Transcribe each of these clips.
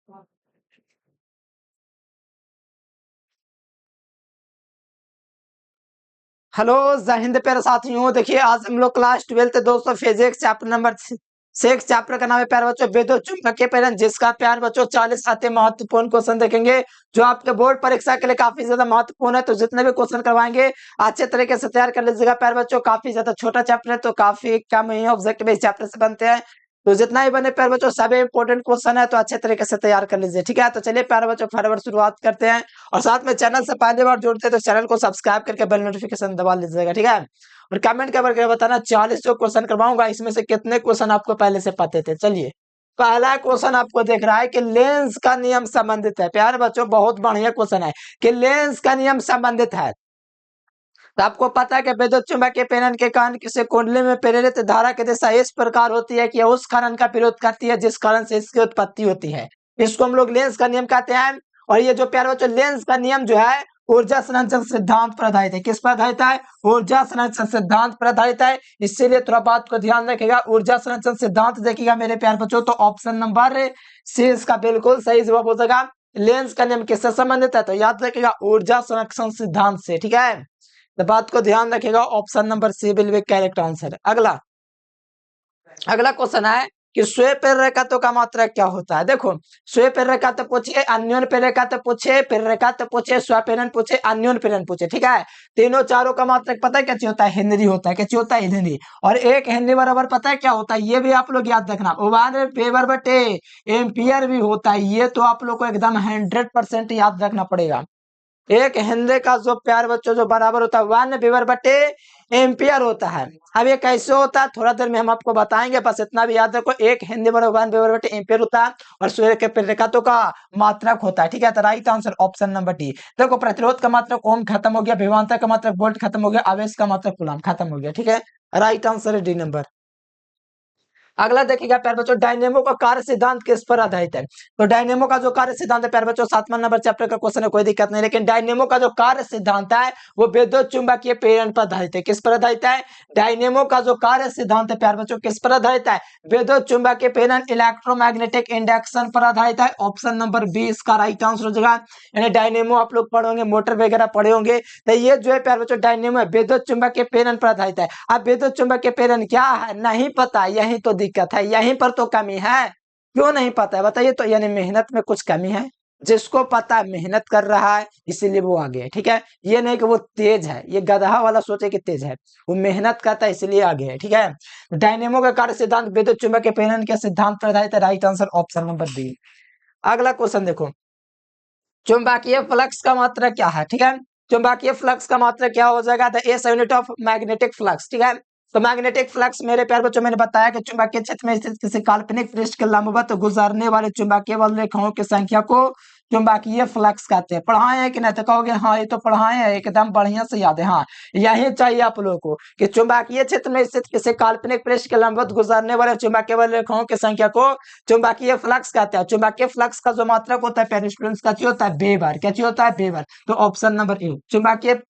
Hello जय हिंद प्यारे साथियों। देखिए आज हम लोग क्लास 12 दोस्तों फिजिक्स चैप्टर नंबर 6 चैप्टर का नाम है प्यारे बच्चों विद्युत चुम्बकीय प्रेरण, जिसका प्यारे बच्चों 40 अति महत्वपूर्ण क्वेश्चन देखेंगे जो आपके बोर्ड परीक्षा के लिए काफी ज्यादा महत्वपूर्ण है। तो जितने भी क्वेश्चन करवाएंगे अच्छे तरीके से तैयार कर लीजिएगा प्यारे बच्चों। काफी ज्यादा छोटा चैप्टर है तो काफी कम ही ऑब्जेक्टिव इस चैप्टर से बनते हैं। तो जितना ही बने प्यारे बच्चों सभी इंपोर्टेंट क्वेश्चन है तो अच्छे तरीके से तैयार कर लीजिए। ठीक है, तो चलिए प्यारे बच्चों फटाफट शुरुआत करते हैं। और साथ में चैनल से पहली बार जुड़ते हैं तो चैनल को सब्सक्राइब करके बेल नोटिफिकेशन दबा लीजिएगा। ठीक है, और कमेंट करके बताना 40 जो क्वेश्चन करवाऊंगा इसमें से कितने क्वेश्चन आपको पहले से पते थे। चलिए पहला क्वेश्चन आपको देख रहा है कि लेंस का नियम संबंधित है। प्यारे बच्चों बहुत बढ़िया क्वेश्चन है कि लेंस का नियम संबंधित है। तो आपको पता है कि विद्युत चुम्बकीय प्रेरण के कारण किसी कुंडली में प्रेरित धारा की दिशा इस प्रकार होती है कि उस कारण का विरोध करती है जिस कारण से इसकी उत्पत्ति होती है। इसको हम लोग लेंस का नियम कहते हैं। और ये जो प्यारे बच्चों लेंस का नियम जो है ऊर्जा संरक्षण सिद्धांत पर आधारित है। किस पर आधारित है? ऊर्जा संरक्षण सिद्धांत पर आधारित है। इसीलिए थोड़ा बात को ध्यान रखिएगा। ऊर्जा संरक्षण सिद्धांत देखिएगा मेरे प्यारे बच्चों तो ऑप्शन नंबर सी इसका बिल्कुल सही जवाब हो जाएगा। लेंस का नियम किससे संबंधित है? तो याद रखिएगा ऊर्जा संरक्षण सिद्धांत से। ठीक है, तो बात को ध्यान रखिएगा। Option number C will be correct answer. अगला अगला क्वेश्चन है कि स्व प्रेरकत्व का मात्रक क्या होता है। देखो स्व प्रेरकत्व पूछिए, अन्योन प्रेरकत्व पूछे, प्रेरकत्व पूछे, स्वप्रेरण पूछे, अन्योन प्रेरण पूछे। ठीक है, तीनों चारों का मात्रक पता है क्या चीज होता है? हेनरी होता है। क्या चीज होता है? हेनरी। और एक हेनरी बराबर पता है क्या होता है? ये भी आप लोग याद रखना 1 वेबर बटे एम्पियर भी होता है। ये तो आप लोग को एकदम 100% याद रखना पड़ेगा। एक हेनरी का जो प्यार बच्चों जो बराबर होता है 1 वेबर बटे एम्पियर होता है। अब ये कैसे होता है थोड़ा देर में हम आपको बताएंगे, बस इतना भी याद रखो। एक हेनरी बराबर 1 वेबर बटे एम्पियर होता है और सूर्य के प्रेरकत्व का मात्रक होता है। ठीक है, तो right answer option number D. देखो प्रतिरोध का मात्रक ओम खत्म हो गया, विभवांतर का मात्रक वोल्ट खत्म हो गया, आवेश का मात्रक कूलम खत्म हो गया। ठीक है, राइट आंसर है डी नंबर। अगला देखिएगा प्यारे बच्चों डायनेमो का कार्य सिद्धांत किस पर आधारित है। तो डायनेमो का जो कार्य सिद्धांत है प्यारे बच्चों 7वां नंबर चैप्टर का क्वेश्चन है, कोई दिक्कत नहीं। लेकिन डायनेमो का जो कार्य सिद्धांत है वो विद्युत चुंबकीय प्रेरण पर आधारित है। किस पर आधारित है? डायनेमो का जो कार्य सिद्धांत है प्यारे बच्चों किस पर आधारित है? विद्युत चुंबकीय प्रेरण इलेक्ट्रोमैग्नेटिक इंडक्शन पर आधारित है। ऑप्शन नंबर 20 का राइट आंसर हो जाएगा। यानी डायनेमो आप लोग पढ़ोगे, मोटर वगैरह पढ़े होंगे, तो ये जो है प्यारे बच्चों डायनेमो है विद्युत चुंबकीय प्रेरण पर आधारित है। अब विद्युत चुंबकीय प्रेरण क्या है नहीं पता, यही तो दिक्कत है, यहीं पर तो कमी है। क्यों नहीं पता है बताइए? तो यानी मेहनत में कुछ कमी है। जिसको पता है मेहनत कर रहा है इसीलिए वो आगे है। ठीक है, ये नहीं कि वो तेज है, ये गधा वाला सोचे कि तेज है, वो मेहनत करता है इसलिए आगे है। ठीक है, डायनेमो का कार्य सिद्धांत विद्युत चुंबकीय प्रेरण के सिद्धांत पर आधारित है। Right answer option number B. अगला क्वेश्चन देखो चुंबकीय फ्लक्स का मात्रक क्या है। ठीक है, चुंबकीय फ्लक्स का मात्रक क्या हो जाएगा? The S unit of magnetic flux. ठीक है, तो मैग्नेटिक फ्लक्स मेरे प्यारे बच्चों मैंने बताया कि चुंबकीय क्षेत्र में स्थित किसी काल्पनिक पृष्ठ के लंबवत गुजरने वाले चुंबकीय बल रेखाओं की संख्या को चुंबकीय फ्लक्स कहते हैं। पढ़ाए हैं कि नहीं? तो कहोगे हाँ ये तो पढ़ाए हैं, एकदम बढ़िया से याद है। हाँ यही चाहिए आप लोगों को कि चुंबकीय क्षेत्र में स्थित किसी काल्पनिक पृष्ठ के लंबवत गुजरने वाले चुंबकीय बल रेखाओं की संख्या को चुंबकीय फ्लक्स कहते हैं। चुंबकीय फ्लक्स का जो मात्रक होता है प्यारे स्टूडेंट्स का होता है वेबर। क्या होता है? वेबर। तो ऑप्शन नंबर ए चुंबकीय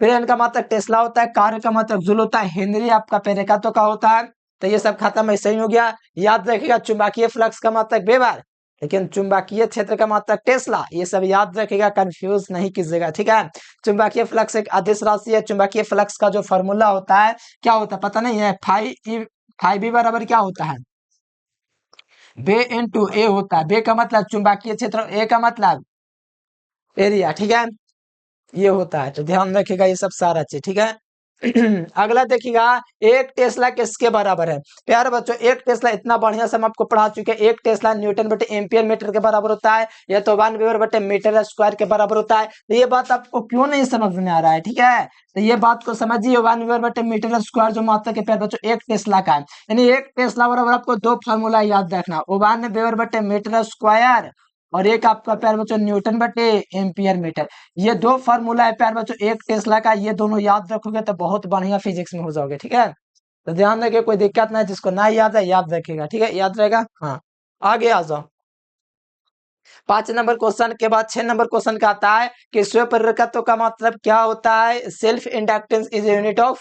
प्रेरण का मात्रक टेस्ला होता है, कार्य का मात्रक जूल होता है, हेनरी आपका प्रेरकत्व का होता है। तो ये सब खत्म है, सही हो गया। याद रखिएगा चुंबकीय फ्लक्स का मात्रक वेबर, लेकिन चुंबकीय क्षेत्र का मात्रक टेस्ला। ये सब याद रखिएगा, कंफ्यूज नहीं कीजिएगा। ठीक है, चुंबकीय फ्लक्स एक अदिश राशि है। चुंबकीय फ्लक्स का जो फॉर्मूला होता है क्या होता है पता नहीं है? फाइव ई बराबर क्या होता है? बे इंटू ए होता है। बे का मतलब चुंबकीय क्षेत्र, ए का मतलब एरिया। ठीक है, ये होता है, तो ध्यान रखिएगा ये सब सारा चीज। ठीक है अगला देखिएगा एक टेस्ला किसके बराबर है। प्यारे बच्चों एक टेस्ला इतना बढ़िया से हम आपको पढ़ा चुके हैं। एक टेस्ला न्यूटन बटे एम्पियर मीटर के बराबर होता है, या तो 1 वेबर बटे मीटर स्क्वायर के बराबर होता है। तो ये बात आपको क्यों नहीं समझ में आ रहा है? ठीक है, तो ये बात को समझिए 1 वेबर बटे मीटर स्क्वायर जो मात्रक है प्यारे बच्चों एक टेस्ला का है। यानी एक टेस्ला बराबर आपको दो फार्मूला याद रखना, 1 वेबर बटे मीटर स्क्वायर और एक आपका प्यारे बच्चों न्यूटन बटे एम्पियर मीटर। ये दो फार्मूला है प्यारे बच्चों एक टेस्ला का, ये दोनों याद रखोगे तो बहुत बढ़िया फिजिक्स में हो जाओगे। ठीक है, तो ध्यान रखिए कोई दिक्कत नहीं, जिसको ना याद है याद रखेगा। ठीक है, याद रहेगा। हाँ आगे आ जाओ। 5 नंबर क्वेश्चन के बाद 6 नंबर क्वेश्चन का आता है कि स्व प्रेरकत्व का मतलब क्या होता है? Self inductance is unit of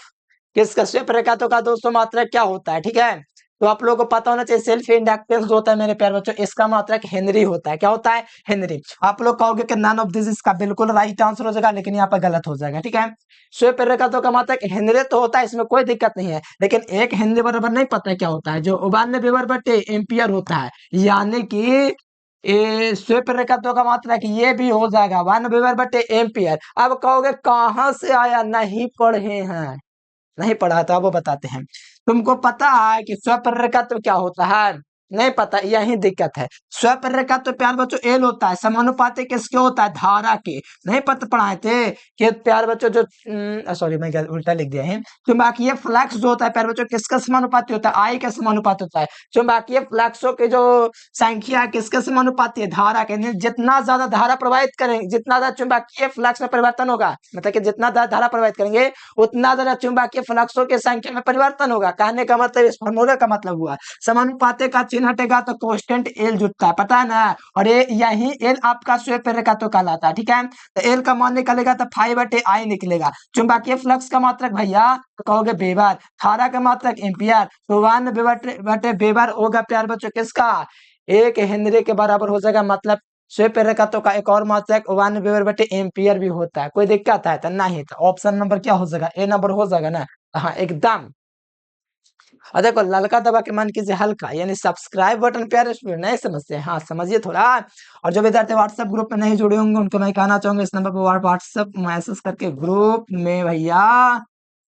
किसका? स्व प्रेरकत्व का दोस्तों मात्रक क्या होता है? ठीक है, तो आप लोगों को पता होना चाहिए सेल्फ इंडक्टेंस जो होता है मेरे प्यारे बच्चों, इसका मात्रक हेनरी होता है। क्या होता है? हेनरी। आप लोग कहोगे कि नन ऑफ दिस इसका बिल्कुल राइट आंसर हो जाएगा, लेकिन यहाँ पर गलत हो जाएगा। ठीक है, स्व प्रेरकत्व का मात्रक हेनरी तो होता है, इसमें कोई दिक्कत नहीं है, लेकिन एक हेनरी बराबर नहीं पता है क्या होता है, जो 92 एम्पियर होता है, यानी कि ये स्व प्रेरकत्व का मात्रक ये भी हो जाएगा 1/एम्पियर। अब कहोगे कहाँ से आया, नहीं पढ़े हैं, नहीं पढ़ा तो अब वो बताते हैं। तुमको पता है कि स्वप्रेरकत्व क्या होता है? नहीं पता, यही दिक्कत है। स्वप्रेरकत्व प्यार बच्चों एल होता है, समानुपाती किसके होता है? धारा के। नहीं पता पढ़ाए थे कि प्यार बच्चों जो सॉरी मैं उल्टा लिख दिया है। चुंबकीय फ्लक्स जो होता है प्यार बच्चों किसका समानुपाती होता है? आई का समानुपाती होता है। चुंबकीय फ्लक्सों के जो संख्या किसके समानुपाती है? धारा के। जितना ज्यादा धारा प्रवाहित करेंगे, जितना ज्यादा चुंबकीय फ्लक्स में परिवर्तन होगा, मतलब कि जितना ज्यादा धारा प्रवाहित करेंगे उतना ज्यादा चुंबकीय फ्लक्सों की संख्या में परिवर्तन होगा। कहने का मतलब इस फॉर्मूले का मतलब हुआ समानुपाती का चिन्ह हटेगा तो कांस्टेंट एल जुटता है, पता है ना। और ये यही एल आपका स्व प्रेरकत्व कहलाता है। ठीक है, तो एल का मान निकलेगा तो 5/I निकलेगा। चुंबकीय फ्लक्स का मात्रक भैया तो कहोगे वेबर, धारा का मात्रक एम्पियर, तो 1/वेबर होगा प्यार बच्चों किसका? 1 हेनरी के बराबर हो जाएगा। मतलब स्व प्रेरकत्व का एक और मात्रक 1/एम्पियर भी होता है। कोई दिक्कत है तो नहीं, तो ऑप्शन नंबर क्या हो जाएगा? ए नंबर हो जाएगा ना। हाँ एकदम। और देखो ललका दबा के मान कीजिए हल्का, यानी सब्सक्राइब बटन प्यारे स्टूडेंट नहीं समझते, हाँ समझिए थोड़ा। और जो विद्यार्थी व्हाट्सएप ग्रुप में नहीं जुड़े होंगे उनको मैं कहना चाहूंगा इस नंबर पर व्हाट्सएप मैसेज करके ग्रुप में भैया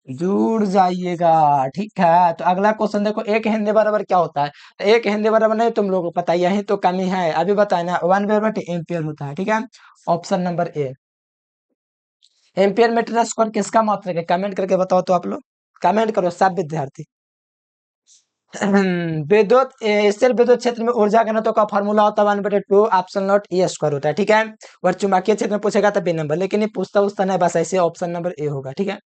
जुड़ जाइएगा। ठीक है, तो अगला क्वेश्चन देखो, 1 हेनरी बराबर क्या होता है? तो 1 हेनरी बराबर नहीं तुम लोगों को पता, यही तो कमी है, अभी बताए ना, 1/एम्पियर होता है। ठीक है, option number A. Ampere metre square किसका मात्रक है? कमेंट करके बताओ तो आप लोग, कमेंट करो सब विद्यार्थी। विद्युत स्थिर विद्युत क्षेत्र में ऊर्जा घनत्व का फॉर्मूला होता है 1/2 ऑप्शन नॉट ई स्क्वायर होता है। ठीक है, और चुंबकीय क्षेत्र में पूछेगा तो बी नंबर, लेकिन ये पूछता उछता नहीं, बस ऐसे ऑप्शन नंबर ए होगा। ठीक है,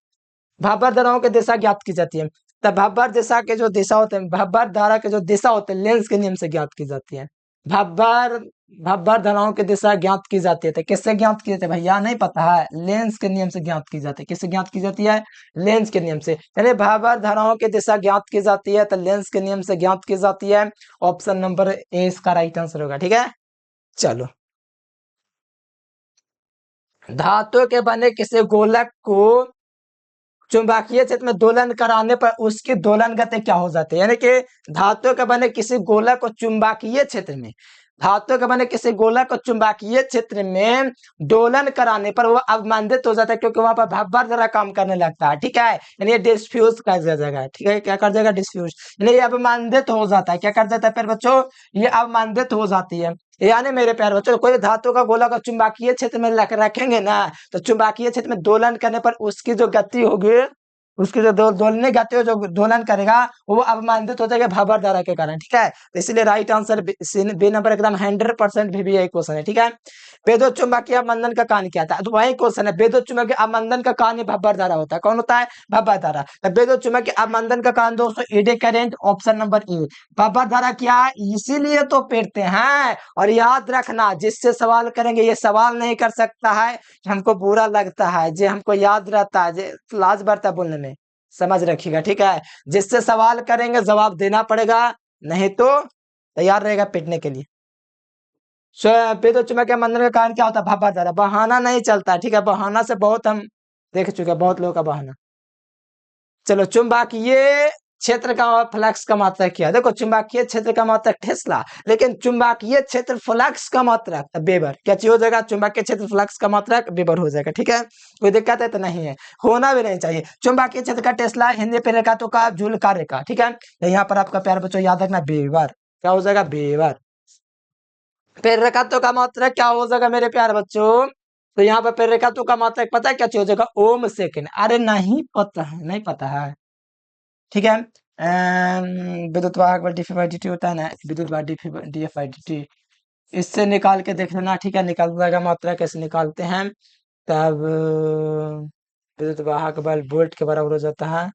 भवभर धाराओं की दिशा ज्ञात की जाती है। तब भवभर दिशा के जो दिशा होते हैं, भवभर धारा के जो दिशा होते हैं लेंस के नियम से ज्ञात की जाती है। भवभर भवभर धाराओं की दिशा ज्ञात की जाती है, तो किससे ज्ञात की जाती है भैया? नहीं पता है, लेंस के नियम से ज्ञात की जाती है। किससे ज्ञात की जाती है? लेंस के नियम से। यानी भवभर धाराओं की दिशा ज्ञात की जाती है तो लेंस के नियम से ज्ञात की जाती है। ऑप्शन नंबर ए इसका राइट आंसर होगा। ठीक है, चलो, धातु के बने किसी गोलक को चुंबकीय क्षेत्र में दोलन कराने पर उसकी दोलन गति क्या हो जाती है? यानी कि धातु के बने किसी गोलक को चुंबकीय क्षेत्र में, धातु के बने किसी गोलक को चुंबकीय क्षेत्र में दोलन कराने पर वो अवमंदित हो जाता है, क्योंकि वहां पर भवभर जरा काम करने लगता है। ठीक है, यानी ये डिस्फ्यूज कर जाएगा। ठीक है, क्या कर जाएगा? डिस्फ्यूज, यानी ये अवमंदित हो जाता है। क्या कर जाता है फिर बच्चों? ये अवमंदित हो जाती है। यानी मेरे प्यारे बच्चों, कोई धातु का गोला का चुंबकीय क्षेत्र में रखेंगे ना, तो चुंबकीय क्षेत्र में दोलन करने पर उसकी जो गति होगी, उसकी जो दोलने गति जो दोलन करेगा वो अवमंदित हो जाएगा भवर धारा के कारण। ठीक है, तो इसलिए राइट आंसर बी नंबर एकदम 100% भी यही क्वेश्चन है। ठीक है, विद्युत चुंबकीय अवमंदन का कारण क्या था? तो वही क्वेश्चन है, विद्युत चुंबकीय अवमंदन का कारण भवर धारा होता है। कौन होता है? भवर धारा। तो विद्युत चुंबकीय अवमंदन का कारण दोस्तों eddy current, option number A. भवर धारा क्या है? इसीलिए तो पढ़ते हैं। और याद रखना, जिससे सवाल करेंगे ये सवाल नहीं कर सकता है हमको बुरा लगता है, जे हमको याद रहता है, जे लाज बढ़ता है बोलने में, समझ रखिएगा। ठीक है, जिससे सवाल करेंगे जवाब देना पड़ेगा, नहीं तो तैयार रहेगा पिटने के लिए। विद्युत चुंबकीय मंदन का कारण क्या होता है? भवर धारा। बहाना नहीं चलता। ठीक है, बहाना से बहुत हम देख चुके हैं, बहुत लोगों का बहाना। चलो, चुंबकीय क्षेत्र का फ्लक्स का मात्रक क्या है? देखो, चुंबकीय क्षेत्र का मात्रक टेस्ला, लेकिन चुंबकीय क्षेत्र फ्लक्स का मात्रक वेबर। क्या चीज हो जाएगा? चुंबकीय क्षेत्र फ्लक्स का मात्रक वेबर हो जाएगा। ठीक है, कोई दिक्कत है तो नहीं है, होना भी नहीं चाहिए। चुंबकीय क्षेत्र का टेस्ला, हिंदी पे रेखा तो का जूल कार्य का। ठीक है, तो यहाँ पर आपका प्यार बच्चों याद रखना वेबर। क्या हो जाएगा? वेबर। प्रेरकत्व का मात्रक क्या हो जाएगा मेरे प्यार बच्चों? तो यहाँ पर प्रेरकत्व का मात्रक पता है क्या चीज हो जाएगा? ओम सेकेंड। अरे नहीं पता है, नहीं पता है। ठीक है, विद्युत वाहक बल dF by dt होता है ना, विद्युत वाहक dF by dt, इससे निकाल के देख लेना। ठीक है, निकाल जाएगा मात्रा, कैसे निकालते हैं तब विद्युत वाहक बल वोल्ट के बराबर हो जाता है।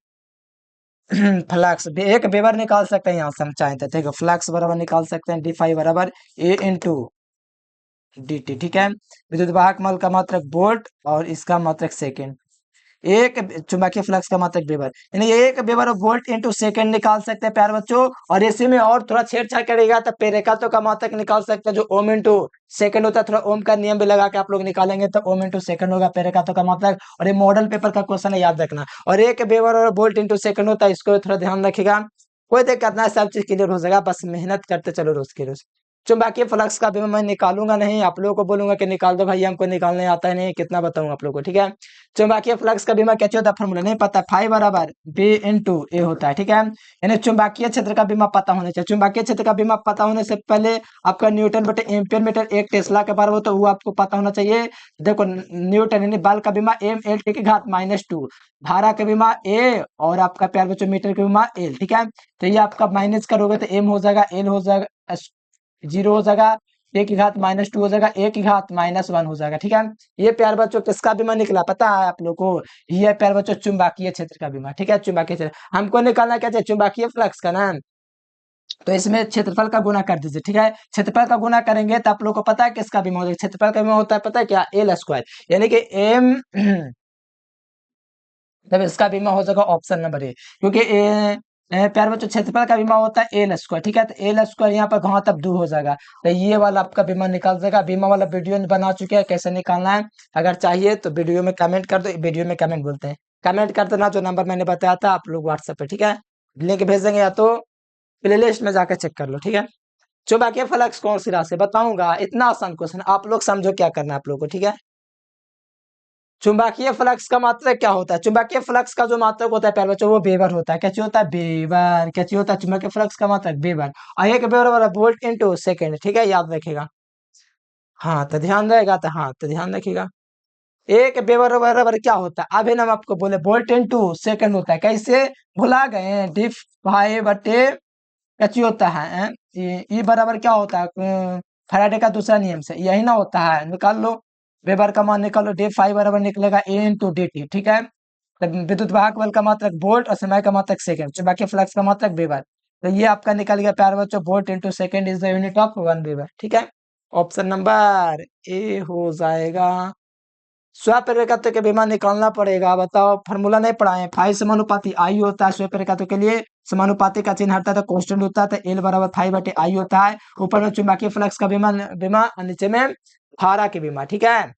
फ्लक्स एक वेबर निकाल सकते हैं यहाँ से हम चाहें तो। देखो, फ्लक्स बराबर निकाल सकते हैं d5 बराबर a इंटू dt। ठीक है, विद्युत वाहक बल का मात्रक वोल्ट और इसका मात्रक सेकेंड। एक चुंबकीय फ्लक्स का मात्रक वेबर, यानी एक वेबर वोल्ट इंटू सेकंड निकाल सकते हैं प्यारे बच्चों। और इसी में और थोड़ा छेड़छाड़ करेगा तो प्रेरकत्व का मात्रक निकाल सकते हैं, जो ओम इंटू सेकंड होता है। थोड़ा ओम का नियम भी लगा के आप लोग निकालेंगे तो ओम इंटू सेकंड होगा प्रेरकत्व का मात्रक। और ये मॉडल पेपर का क्वेश्चन है, याद रखना। और एक वेबर और वोल्ट इंटू सेकंड होता है, इसको थोड़ा ध्यान रखिएगा। कोई दिक्कत ना, सब चीज क्लियर हो जाएगा, बस मेहनत करते चलो रोज की रोज। चुंबकीय फ्लक्स का भी मैं निकालूंगा नहीं, आप लोगों को बोलूंगा कि निकाल दो भाई, हमको निकालने आता है नहीं, कितना बताऊं आप लोगों को, ठीक है। चुंबकीय फ्लक्स का बीमा कैसे होता है, फॉर्मूला नहीं पता, फाइव बराबर बी इंटू ए होता है, ठीक है। यानी चुंबकीय क्षेत्र का बीमा पता होना चाहिए। चुंबकीय क्षेत्र का बीमा पता होने से पहले आपका न्यूटन बटे एम्पियर मीटर एक टेस्ला के बराबर, तो वो आपको पता होना चाहिए। देखो न्यूटन यानी बल का बीमा एम एल टी की घात -2, धारा का बीमा ए, और आपका प्यार बच्चों मीटर का बीमा एल, ठीक है। तो ये आपका माइनस करोगे तो एम हो जाएगा, एल हो जाएगा, जीरो हो जाएगा, ए की घात -2 हो जाएगा, ए की घात -1 हो जाएगा, ठीक है। ये प्यार बच्चों किसका बीमा निकला पता है आप लोग को, ये प्यार बच्चों चुंबकीय क्षेत्र का बीमा, ठीक है। चुंबकीय क्षेत्र हमको निकालना क्या चाहिए, चुंबकीय फ्लक्स का नाम। तो इसमें क्षेत्रफल का गुना कर दीजिए, ठीक है। क्षेत्रफल का गुना करेंगे तो आप लोग को पता है किसका बीमा हो जाएगा, क्षेत्रफल का बीमा होता है पता है क्या, एल स्क्वायर, यानी कि एम तब इसका बीमा हो जाएगा ऑप्शन नंबर ए, क्योंकि प्यार बच्चों क्षेत्रफल का बीमा होता है एल स्क्वायर, ठीक है। तो एल स्क्वायर यहाँ पर घाव तब 2 हो जाएगा, तो ये वाला आपका बीमा निकाल देगा। बीमा वाला वीडियो बना चुके हैं, कैसे निकालना है, अगर चाहिए तो वीडियो में कमेंट कर दो, वीडियो में कमेंट बोलते हैं, कमेंट कर देना, जो नंबर मैंने बताया था आप लोग व्हाट्सएप पे, ठीक है। लिंक भेज देंगे, या तो प्ले लिस्ट में जाकर चेक कर लो, ठीक है। चुंबकीय फ्लक्स कौन सी राशि बताऊंगा, इतना आसान क्वेश्चन, आप लोग समझो क्या करना है आप लोग को, ठीक है। चुंबकीय फ्लक्स का मात्रक क्या होता है, चुंबकीय फ्लक्स का जो मात्रक होता है प्यारे बच्चों वो वेबर होता है, कैसे होता है, वेबर, कैसे होता है चुंबकीय फ्लक्स का मात्रक वेबर, और एक वेबर वाला वोल्ट इंटू सेकंड, ठीक है, याद रखेगा। हाँ तो ध्यान रहेगा, तो हाँ तो ध्यान रखिएगा। एक वेबर बराबर क्या होता है, अभी हम आपको बोले वोल्ट इंटू सेकंड होता है, कैसे भुला गए, डिफ भाई बटे कैसे होता है, ई बराबर क्या होता है, फैराडे का दूसरा नियम से यही ना होता है, निकाल लो, वेबर का मान निकाल लो, डी फाइव बराबर निकलेगा ए इंटू डी टी, ठीक है। तो विद्युत वाहक बल का मात्रक वोल्ट और समय का मात्रक सेकंड, चुंबकीय फ्लक्स का मात्रक वेबर। तो ये आपका निकल गया प्यारे बच्चों, volt into second is the unit of 1 weber, ठीक है। ऑप्शन नंबर ए हो जाएगा। स्वप्रेरकत्व के बीमा निकालना पड़ेगा, बताओ फॉर्मूला नहीं पढ़ाए, फाइव समानुपाती आई होता है स्वप्रेरकत्व के लिए, समानुपाती का चिन्ह हटता है तो कांस्टेंट होता है, तो एल बराबर फाइव बटे आई होता है। ऊपर में चुंबकीय फ्लक्स का बीमा बीमा और नीचे में धारा के बीमा, ठीक है।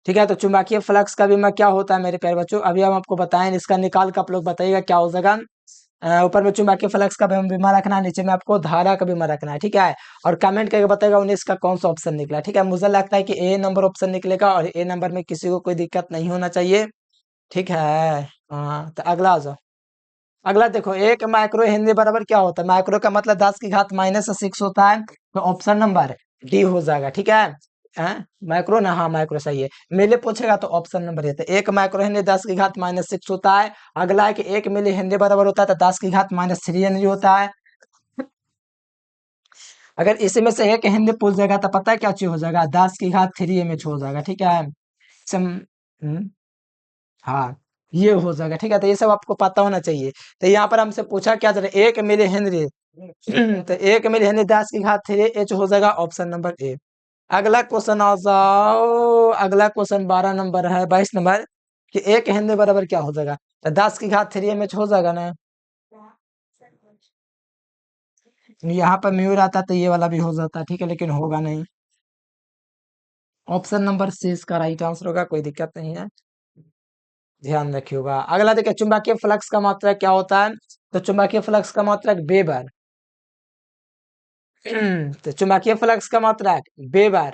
ठीक है, तो चुंबकीय फ्लक्स का बीमा क्या होता है मेरे प्यारे बच्चों, अभी हम आपको बताएं, इसका निकाल कर आप लोग बताइएगा क्या हो जाएगा। ऊपर में चुंबकीय फ्लक्स का बीमा रखना है, नीचे में आपको धारा का बीमा रखना है, ठीक है। और कमेंट करके बताएगा 19 का कौन सा ऑप्शन निकला, ठीक है। मुझे लगता है कि ए नंबर ऑप्शन निकलेगा, और ए नंबर में किसी को कोई दिक्कत नहीं होना चाहिए, ठीक है। हाँ तो अगला आ जाओ। अगला देखो, एक माइक्रो हिंदी बराबर क्या होता है, माइक्रो का मतलब 10 की घात -6 होता है, तो ऑप्शन नंबर डी हो जाएगा, ठीक है। माइक्रो ना, हाँ माइक्रो सही है, मिली पूछेगा तो ऑप्शन नंबर ये, तो एक माइक्रो हिंदी 10 की घात -6 होता है। अगला है कि एक मिली हिंदी बराबर होता है तो 10 की घात -3 हेनरी होता है। अगर इसी में से एक हिंदी पूछ जाएगा तो पता है क्या चीज हो जाएगा, 10 की घात 3 एमएच हो जाएगा, ठीक है। सम हम्म, हाँ ये हो जाएगा, ठीक है। तो ये सब आपको पता होना चाहिए। तो यहाँ पर हमसे पूछा क्या चले, एक मिली हेनरी तो एक मिली हेनरी 10 की घात 3 एच हो जाएगा, ऑप्शन नंबर ए। अगला क्वेश्चन आ जाओ, अगला क्वेश्चन 12 नंबर है, 22 नंबर, कि एक हेनरी बराबर क्या हो जाएगा, तो 10 की घात 3 एच हो जाएगा ना। यहाँ पर म्यूर आता तो ये वाला भी हो जाता, ठीक है, लेकिन होगा नहीं। ऑप्शन नंबर सी इसका राइट आंसर होगा, कोई दिक्कत नहीं है, ध्यान रखिएगा। अगला देखिए, चुंबकीय फ्लक्स का मात्रक क्या होता है, तो चुंबकीय फ्लक्स का मात्रक वेबर तो चुंबकीय फ्लक्स का मात्रक वेबर,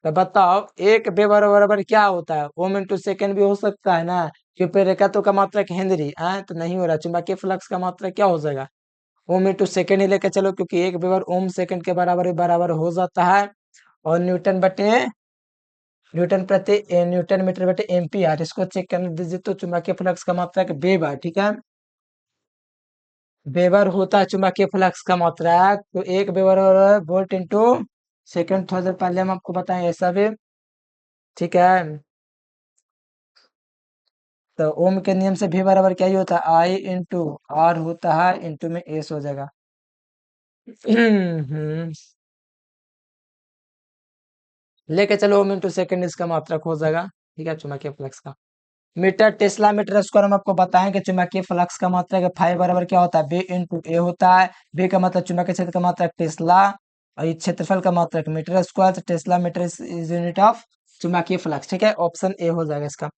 तो बताओ एक वेबर बराबर क्या होता है, ओम इंटू सेकेंड भी हो सकता है ना, क्योंकि प्रेरकत्व का मात्रक हेनरी है, तो नहीं हो रहा, चुंबकीय फ्लक्स का मात्रक क्या हो जाएगा, ओम इंटू सेकेंड ही लेके चलो, क्योंकि एक वेबर ओम सेकेंड के बराबर हो जाता है। और न्यूटन मीटर बटे एम्पियर, इसको चेक करने दीजिए, तो चुंबकीय फ्लक्स का मात्रक वेबर, ठीक है। वेबर होता है चुंबकीय फ्लक्स का मात्रक, तो एक वेबर वोल्ट इंटू सेकेंड, थोड़ा देर पहले हम आपको बताएं ऐसा भी, ठीक है। तो ओम के नियम से भी बराबर क्या ही होता है, आई इंटू आर होता है, इंटू में एस हो जाएगा। लेके चलो ओम इंटू सेकेंड इसका मात्रक हो जाएगा। ठीक है, चुंबकीय फ्लक्स का मीटर टेस्ला मीटर स्क्वायर हम आपको बताएं कि चुंबकीय फ्लक्स का मात्रक फाइव बराबर क्या होता है, बी इंटू ए होता है। बी का मतलब चुंबकीय क्षेत्र का मात्रक टेस्ला और ये क्षेत्रफल का मात्रक मीटर स्क्वायर, तो tesla metre is unit of चुंबकीय फ्लक्स। ठीक है, ऑप्शन ए हो जाएगा इसका।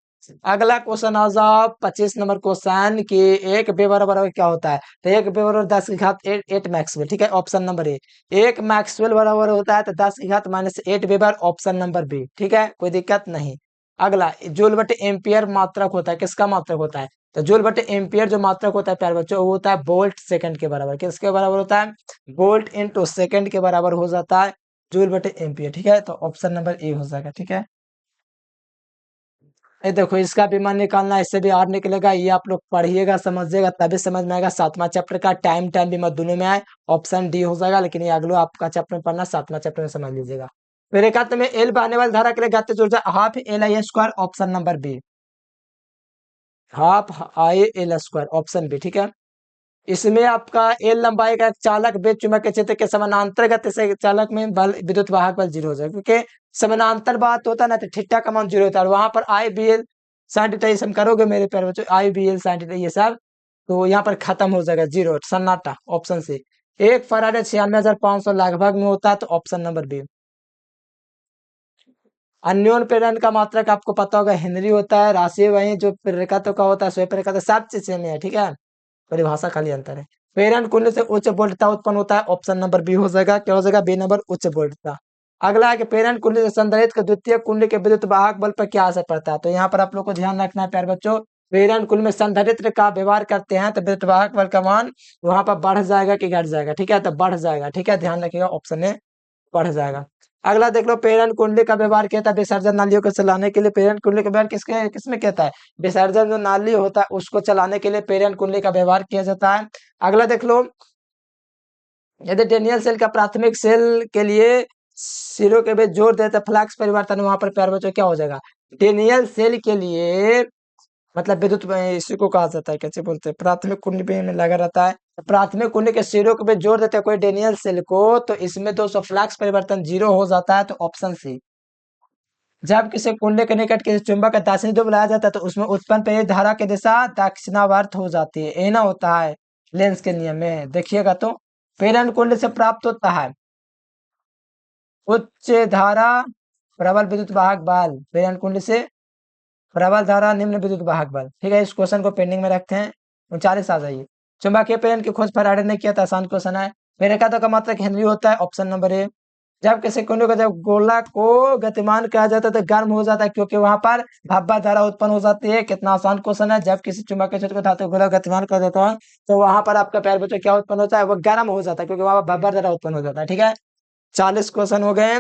अगला क्वेश्चन आ जाओ 25 नंबर क्वेश्चन कि एक वेबर बराबर क्या होता है, तो एक वेबर बराबर 10 की घात 8 मैक्सवेल। ठीक है, ऑप्शन नंबर ए। एक मैक्सवेल बराबर होता है तो 10 की घात -8 वेबर, ऑप्शन नंबर बी। ठीक है, कोई दिक्कत नहीं। अगला जूल बटे एम्पियर मात्रक होता है, किसका मात्रक होता है, तो जूल बटे एम्पियर जो मात्रक होता है प्यारे बच्चों वो होता है वोल्ट सेकंड के बराबर। किसके बराबर होता है, वोल्ट इंटू सेकंड के बराबर हो जाता है जूल बटे एम्पियर। ठीक है, तो ऑप्शन नंबर ए हो जाएगा। ठीक है, ये देखो इसका भी मान निकालना, इससे भी आर निकलेगा, ये आप लोग पढ़िएगा समझिएगा तभी समझ में आएगा। 7वां चैप्टर का टाइम टाइम भी मत दोनों में आए, ऑप्शन डी हो जाएगा, लेकिन ये अगला आपका चैप्टर में पढ़ना 7वां चैप्टर में समझ लीजिएगा। फिर एक में एल बहने वाली धारा के लिए गतिज ऊर्जा half L I square, option number B. Half I L square, option B. ठीक है, इसमें आपका एल लंबाई का एक चालक वेग चुंबकीय क्षेत्र के समानांतर गति से चालक में बल विद्युत वाहक बल 0 हो जाएगा, क्योंकि समानांतर बात होता है ना तो थीटा का मान 0 होता है, और वहां पर आई बी एल साइन थीटा ये सब करोगे मेरे प्यारे बच्चों, आई बी एल साइन थीटा ये सब तो यहाँ पर खत्म हो जाएगा, 0 सन्नाटा, ऑप्शन सी। एक फराडे 96,500 लगभग में होता है, तो ऑप्शन नंबर बी। अन्योन प्रेरण का मात्रक आपको पता होगा हेनरी होता है, राशि वही जो प्रेरकत्व का होता है, स्वयं प्रेरकत्व सब चीज सेम है। ठीक है, परिभाषा खाली अंतर है। प्रेरण कुंड से उच्च वोल्टता उत्पन्न होता है, ऑप्शन नंबर बी हो जाएगा। क्या हो जाएगा, बी नंबर, उच्च वोल्टता। अगला है कि प्रेरण कुंड से संधारित्र के द्वितीय कुंड के विद्युत वाहक बल पर क्या असर पड़ता है, तो यहाँ पर आप लोग को ध्यान रखना है प्यारे बच्चों, प्रेरण कुंड में संधारित्र का व्यवहार करते हैं तो विद्युत वाहक बल का मान वहां पर बढ़ जाएगा कि घट जाएगा, ठीक है, तो बढ़ जाएगा। ठीक है, ध्यान रखिएगा, ऑप्शन ए बढ़ जाएगा। अगला देख लो, प्रेरण कुंडली का व्यवहार कहता है विसर्जन नालियों को चलाने के लिए, प्रेरण कुंडली का व्यवहार किसके किसमें कहता है, विसर्जन जो नाली होता है उसको चलाने के लिए प्रेरण कुंडली का व्यवहार किया जाता है। अगला देख लो, यदि डेनियल सेल का प्राथमिक सेल के लिए सिरों के बीच जोड़ देते फ्लक्स परिवर्तन, वहां पर प्यारे बच्चों क्या हो जाएगा, डेनियल सेल के लिए मतलब विद्युत इसी को कहा जाता है, कैसे बोलते हैं, प्राथमिक कुंडली में लगा रहता है, तो प्राथमिक कुंडली के सिरों के बीच जोड़ देते हैं कोई डेनियल सेल को, तो इसमें 200 फ्लक्स परिवर्तन 0 हो जाता है, तो ऑप्शन सी। जब किसी कुंडली के निकट किसी चुंबक का दाहिनी ध्रुव लाया जाता है तो उसमें उत्पन्न प्रेरित धारा की दिशा दक्षिणावर्त हो जाती है, ये ना होता है लेंस के नियम में, देखिएगा तो प्रेरण कुंडली से प्राप्त होता है उच्च धारा प्रबल विद्युत वाहक बल, प्रेरण कुंडली से प्रबल धारा निम्न विद्युत वाहक बल। ठीक है, इस क्वेश्चन को पेंडिंग में रखते हैं, 39 आ जाइए। चुंबकीय प्रेरण की खोज फैराडे ने किया था, आसान क्वेश्चन है। प्रेरकत्व का मात्रक हेनरी होता है, ऑप्शन नंबर ए। जब किसी कुंडली को जब गोला को गतिमान किया जाता है तो गर्म हो जाता है, क्योंकि वहां पर भब्बा धारा उत्पन्न हो जाती है। कितना आसान क्वेश्चन है, जब किसी चुंबकीय क्षेत्र को धातु गोला को गतिमान कर देता है तो वहां पर आपका प्यारे बच्चों क्या उत्पन्न होता है, वो गर्म हो जाता है, क्योंकि वहां पर भब्बा धारा उत्पन्न हो जाता है। ठीक है, 40 क्वेश्चन हो गए।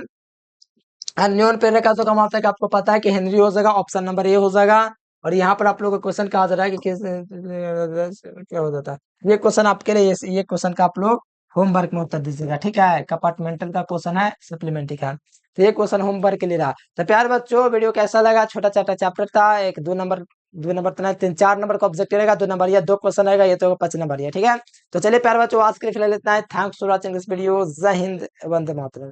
अन्योन प्रेरकत्व का मात्रक आपको पता है कि हेनरी हो जाएगा, ऑप्शन नंबर ए हो जाएगा। और यहाँ पर आप लोगों को क्वेश्चन कहा जा रहा है कि किस क्या हो जाता है, ये क्वेश्चन आपके लिए, ये क्वेश्चन का आप लोग होमवर्क में उत्तर दीजिएगा। ठीक है, कंपार्टमेंटल का क्वेश्चन है, सप्लीमेंट्री का, तो ये क्वेश्चन होमवर्क के लिए रहा। तो प्यार बच्चों वीडियो कैसा लगा, छोटा छोटा चैप्टर था, एक 2 नंबर तो नहीं 3-4 नंबर का ऑब्जेक्टिव रहेगा, 2 नंबर या 2 क्वेश्चन रहेगा, ये तो 5 नंबर है। ठीक है, तो चलिए प्यार बच्चों आज के लिए फिलहाल इतना है। Thanks for watching this video. जय हिंद, वंदे मातरम।